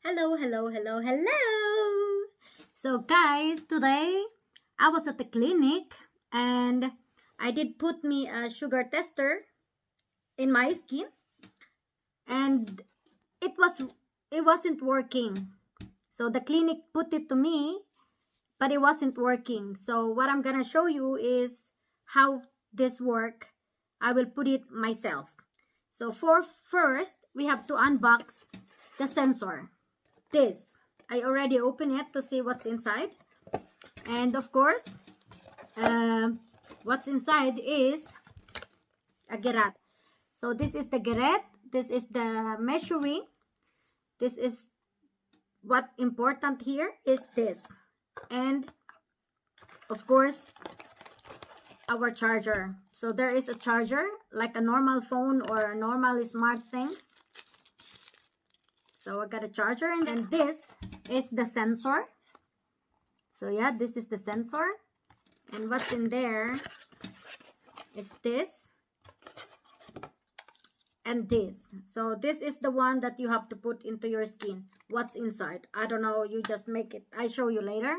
Hello, hello, hello, hello. So guys, today I was at the clinic and I did put me a sugar tester in my skin and it wasn't working. So the clinic put it to me, but it wasn't working. So what I'm going to show you is how this work. I will put it myself. So first, we have to unbox the sensor. This I already opened it to see what's inside, and of course what's inside is a gerät. So this is the gerät, this is the measuring, this is what important here is this, and of course our charger. So there is a charger like a normal phone or a normal smart things. So I got a charger, and then this is the sensor. So yeah, this is the sensor, and what's in there is this and this. So this is the one that you have to put into your skin. What's inside, I don't know, you just make it, I show you later.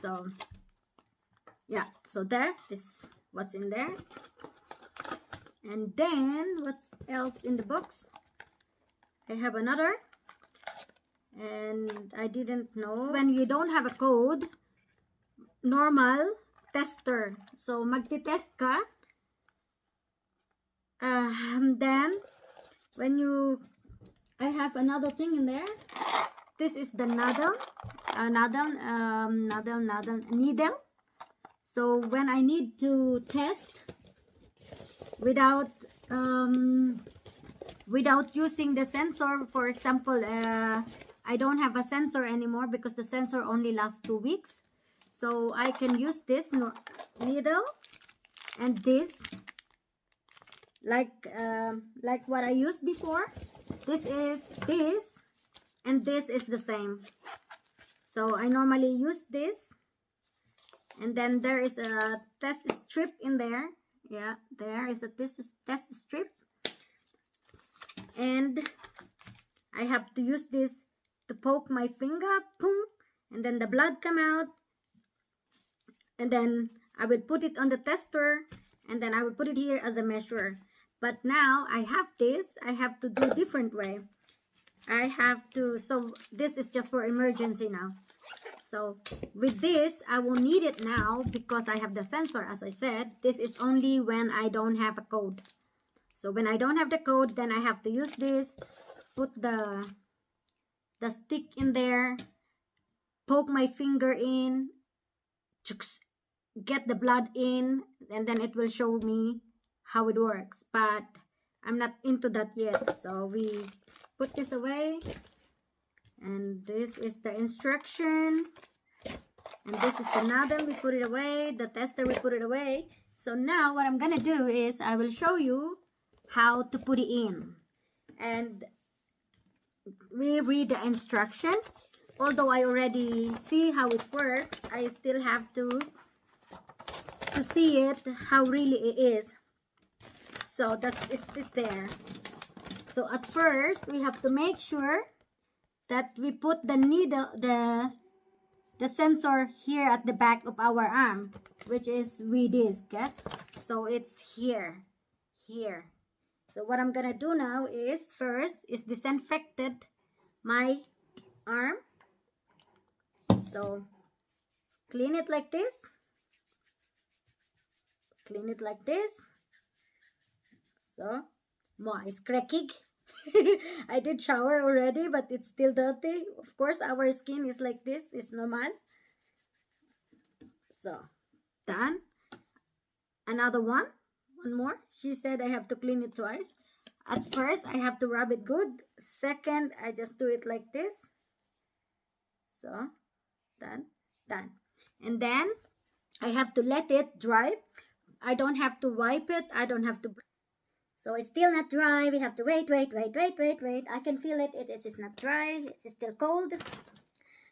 So yeah, so there is what's in there. And then what's else in the box? I have another, and I didn't know when you don't have a code, normal tester. So magti-test ka, then when you, I have another thing in there. This is the needle. So when I need to test without using the sensor, for example, I don't have a sensor anymore because the sensor only lasts 2 weeks. So I can use this needle and this, like what I used before. This is this, and this is the same. So I normally use this, and then there is a test strip in there. Yeah, there is a test strip, and I have to use this to poke my finger, boom, and then the blood come out, and then I would put it on the tester, and then I would put it here as a measure. But now I have this, I have to do different way. I have to, so this is just for emergency now. So with this, I will need it now because I have the sensor. As I said, this is only when I don't have a code. So when I don't have the code, then I have to use this, put the stick in there, poke my finger in, get the blood in, and then it will show me how it works. But I'm not into that yet. So we put this away, and this is the instruction, and this is the needle, we put it away, the tester, we put it away. So now what I'm gonna do is I will show you how to put it in, and we read the instruction. Although I already see how it works, I still have to see it how really it is. So that's it there. So at first we have to make sure that we put the needle, the sensor here at the back of our arm, which is with this, okay? So it's here. So what I'm gonna do now is first is disinfected my arm. So clean it like this. Clean it like this. So it's cracking. I did shower already, but it's still dirty. Of course, our skin is like this. It's normal. So done. Another one more. She said I have to clean it twice. At first, I have to rub it good. Second, I just do it like this. So done. And then I have to let it dry. I don't have to wipe it. I don't have to. So it's still not dry. We have to wait. I can feel it. It is not dry. It's still cold.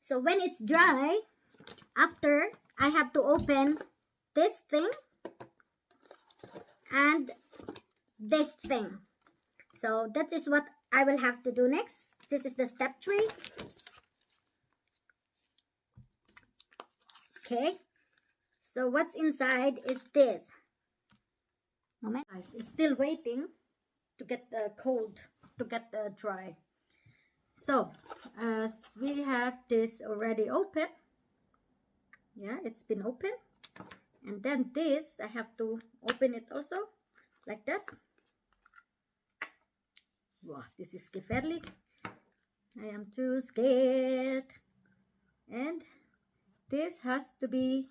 So when it's dry, after, I have to open this thing and this thing. So that is what I will have to do next. This is the step 3. Okay, so what's inside is this. Moment, guys, it's still waiting to get cold, to get dry. So we have this already open. Yeah, it's been open. And then this, I have to open it also, like that. Wow, this is gefährlich. I am too scared. And this has to be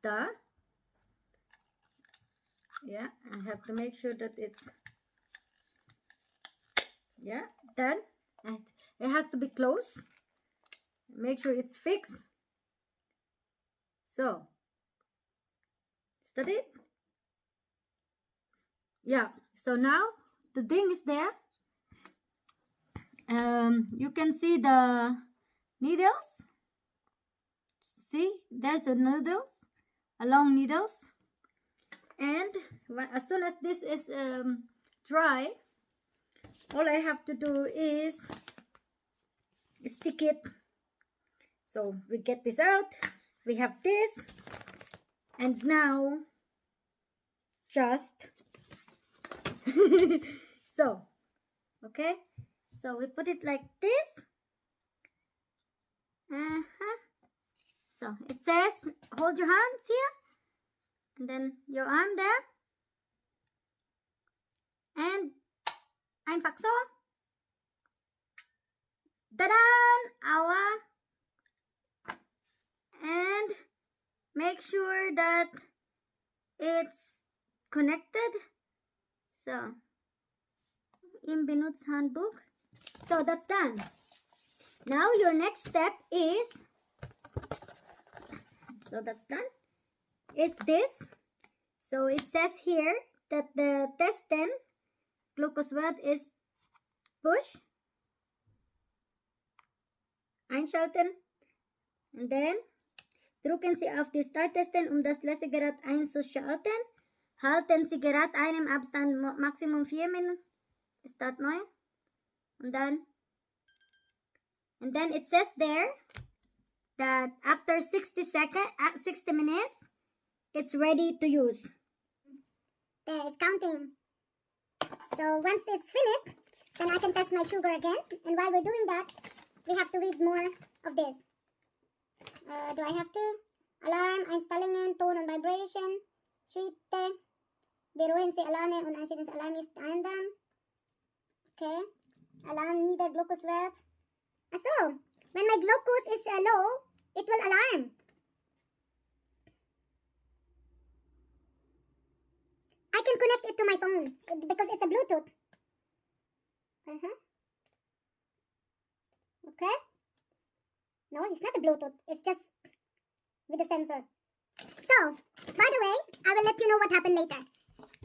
done. Yeah, I have to make sure that it's, yeah, done. And it has to be closed. Make sure it's fixed. So, is that it? Yeah, so now the thing is there. You can see the needles. See, there's a needles, a long needles. And as soon as this is dry, all I have to do is stick it. So we get this out. We have this. And now just so, okay, so we put it like this. So it says hold your hands here, and then your arm there, and einfach so. Ta-da! And make sure that it's connected. So in Binut's handbook. So that's done. Now your next step is, so that's done, is this. So it says here that the Testen glucose wert is push, einschalten, and then drücken Sie auf die Starttesten, das Lesegerät einzuschalten. Halten Sie Gerät ein im Abstand Maximum 4 Minuten. Start neu. And then it says there that after 60 minutes, it's ready to use. There is counting. So once it's finished, then I can test my sugar again. And while we're doing that, we have to read more of this. Do I have to? Alarm, Einstellungen, Ton und Vibration, Schritte, beruhigen Sie Alarme und einstellen Sie Alarm ist ändern. Okay. Alarm nieder Glucosewert. So, when my glucose is low, it will alarm. I can connect it to my phone because it's a Bluetooth. Okay. No, it's not a Bluetooth. It's just with a sensor. So, by the way, I will let you know what happened later.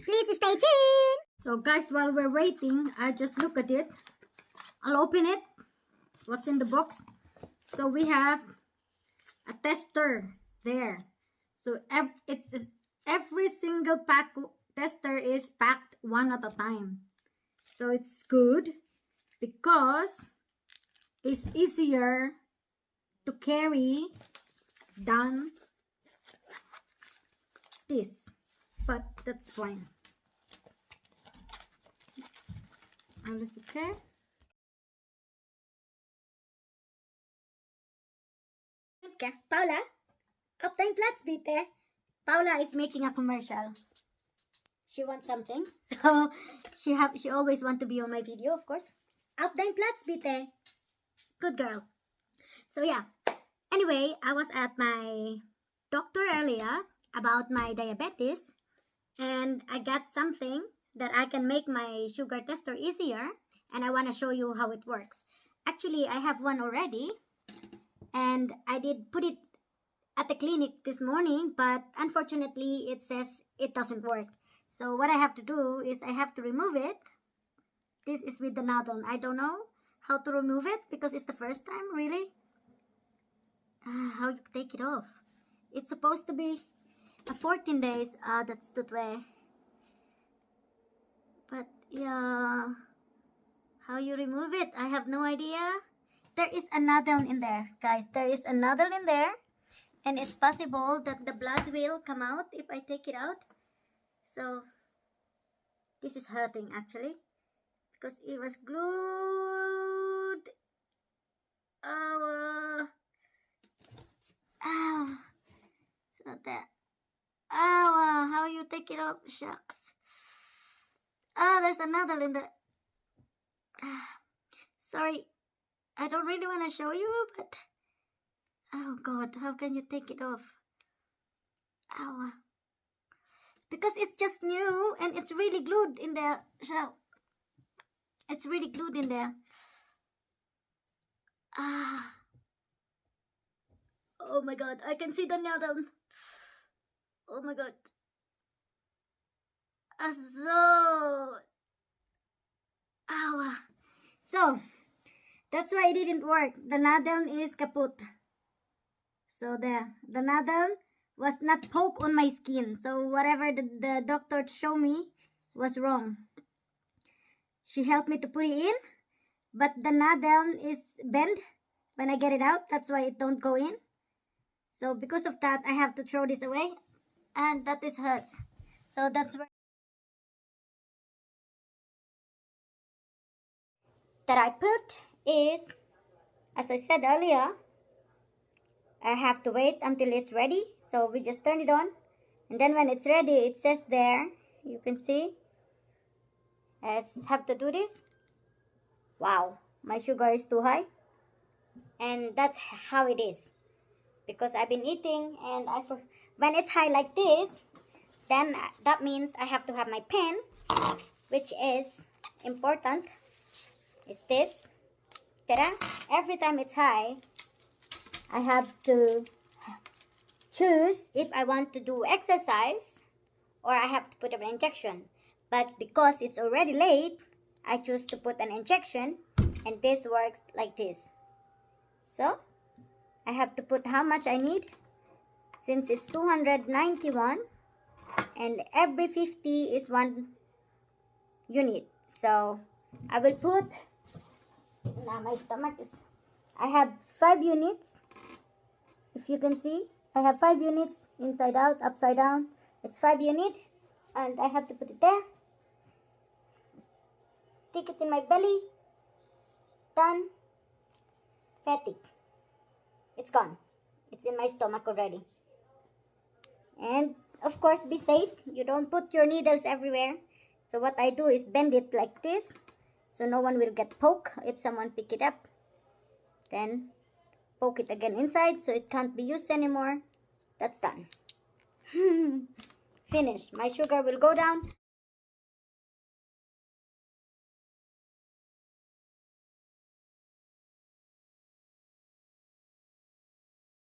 Please stay tuned. So guys, while we're waiting, I just look at it. I'll open it. What's in the box? So we have a tester there. So it's every single pack tester is packed one at a time. So it's good because it's easier to carry than this, but that's fine. Alles okay? Okay, Paula, auf dein Platz bitte. Paula is making a commercial. She wants something, so she always want to be on my video, of course. Auf dein Platz bitte. Good girl. So yeah. Anyway, I was at my doctor earlier about my diabetes, and I got something that I can make my sugar tester easier, and I want to show you how it works. Actually, I have one already, and I did put it at the clinic this morning, but unfortunately it says it doesn't work. So what I have to do is I have to remove it. This is with the nozzle. I don't know how to remove it because it's the first time, really. How you take it off? It's supposed to be 14 days. That's the way. But yeah, how you remove it? I have no idea. There is a nozzle in there, guys. There is a nozzle in there, And it's possible that the blood will come out if I take it out. So this is hurting actually because it was glued. Ow. Ow. So that. Ow. How you take it off? Shucks. Ah, there's another in the. Sorry. I don't really want to show you, but. Oh God, how can you take it off? Ow. Because it's just new and it's really glued in there. It's really glued in there. Ah. Oh my God, I can see the needle. Oh my God. Ow. So, that's why it didn't work. The needle is kaput. So the needle was not poked on my skin. So whatever the doctor showed me was wrong. She helped me to put it in, but the needle is bent when I get it out. That's why it don't go in. So because of that, I have to throw this away, and that is hurts. So that's where that I put is, as I said earlier, I have to wait until it's ready. So we just turn it on, and then when it's ready, it says there, you can see, I have to do this. Wow, my sugar is too high, and that's how it is because I've been eating, and when it's high like this, then that means I have to have my pen, which is important. Is this. Ta-da! Every time it's high, I have to choose if I want to do exercise or I have to put an injection. But because it's already late, I choose to put an injection, and this works like this. So I have to put how much I need, since it's 291 and every 50 is 1 unit. So I will put, now my stomach is, I have 5 units. If you can see, I have 5 units, inside out, upside down. It's 5 units, and I have to put it there. Stick it in my belly. Done. Fatigue. It's gone. It's in my stomach already. And of course, be safe. You don't put your needles everywhere. So what I do is bend it like this, so no one will get poked if someone pick it up. Then poke it again inside so it can't be used anymore. That's done. Finished. My sugar will go down.